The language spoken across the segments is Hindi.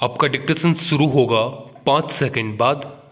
आपका डिक्टेशन शुरू होगा 5 सेकंड बाद।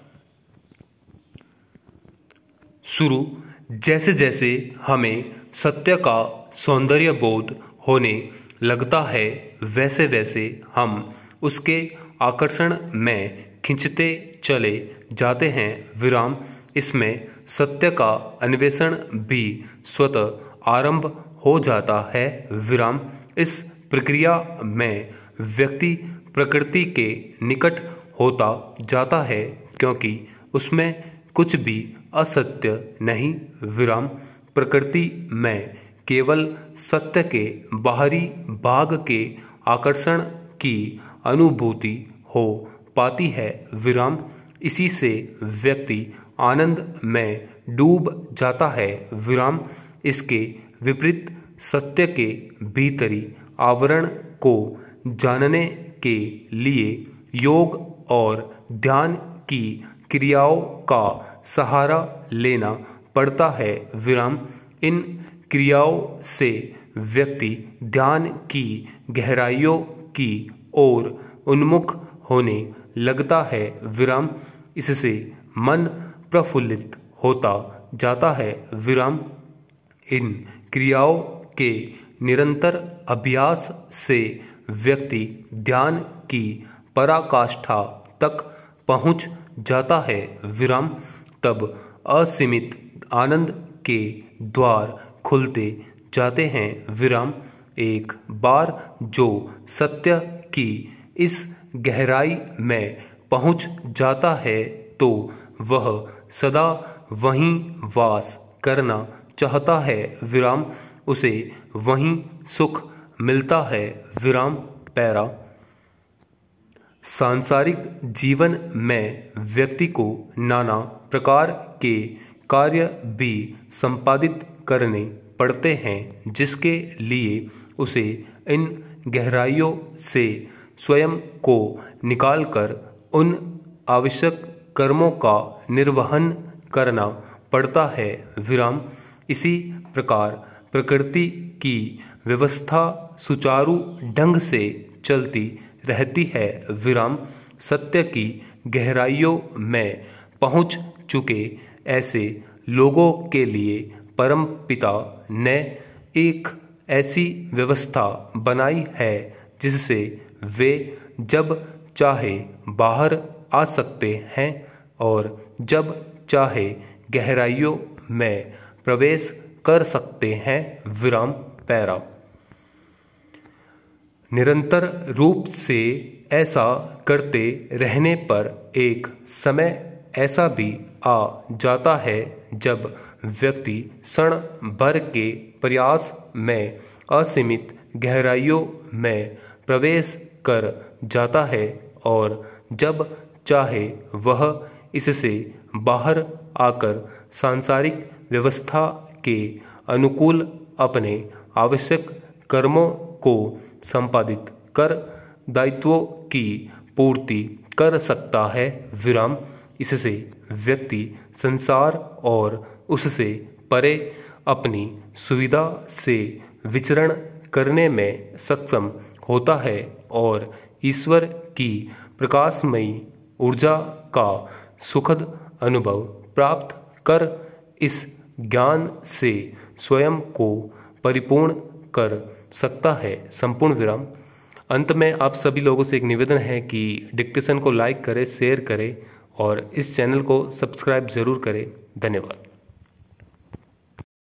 शुरू। जैसे जैसे हमें सत्य का सौंदर्य बोध होने लगता है वैसे वैसे हम उसके आकर्षण में खिंचते चले जाते हैं। विराम। इसमें सत्य का अन्वेषण भी स्वतः आरंभ हो जाता है। विराम। इस प्रक्रिया में व्यक्ति प्रकृति के निकट होता जाता है क्योंकि उसमें कुछ भी असत्य नहीं। विराम। प्रकृति में केवल सत्य के बाहरी भाग के आकर्षण की अनुभूति हो पाती है। विराम। इसी से व्यक्ति आनंद में डूब जाता है। विराम। इसके विपरीत सत्य के भीतरी आवरण को जानने के लिए योग और ध्यान की क्रियाओं का सहारा लेना पड़ता है। विराम। इन क्रियाओं से व्यक्ति ध्यान की गहराइयों की ओर उन्मुख होने लगता है। विराम। इससे मन प्रफुल्लित होता जाता है। विराम। इन क्रियाओं के निरंतर अभ्यास से व्यक्ति ध्यान की पराकाष्ठा तक पहुंच जाता है। विराम। तब असीमित आनंद के द्वार खुलते जाते हैं। विराम। एक बार जो सत्य की इस गहराई में पहुंच जाता है तो वह सदा वहीं वास करना चाहता है। विराम। उसे वहीं सुख मिलता है। विराम। पैरा। सांसारिक जीवन में व्यक्ति को नाना प्रकार के कार्य भी संपादित करने पड़ते हैं जिसके लिए उसे इन गहराइयों से स्वयं को निकालकर उन आवश्यक कर्मों का निर्वहन करना पड़ता है। विराम। इसी प्रकार प्रकृति की व्यवस्था सुचारू ढंग से चलती रहती है। विराम। सत्य की गहराइयों में पहुंच चुके ऐसे लोगों के लिए परम पिता ने एक ऐसी व्यवस्था बनाई है जिससे वे जब चाहे बाहर आ सकते हैं और जब चाहे गहराइयों में प्रवेश कर सकते हैं। विराम। पैरा। निरंतर रूप से ऐसा करते रहने पर एक समय ऐसा भी आ जाता है जब व्यक्ति क्षण भर के प्रयास में असीमित गहराइयों में प्रवेश कर जाता है और जब चाहे वह इससे बाहर आकर सांसारिक व्यवस्था के अनुकूल अपने आवश्यक कर्मों को संपादित कर दायित्वों की पूर्ति कर सकता है। विराम। इससे व्यक्ति संसार और उससे परे अपनी सुविधा से विचरण करने में सक्षम होता है और ईश्वर की प्रकाशमयी ऊर्जा का सुखद अनुभव प्राप्त कर इस ज्ञान से स्वयं को परिपूर्ण कर सकता है। संपूर्ण विराम। अंत में आप सभी लोगों से एक निवेदन है कि डिक्टेशन को लाइक करें, शेयर करें और इस चैनल को सब्सक्राइब जरूर करें। धन्यवाद।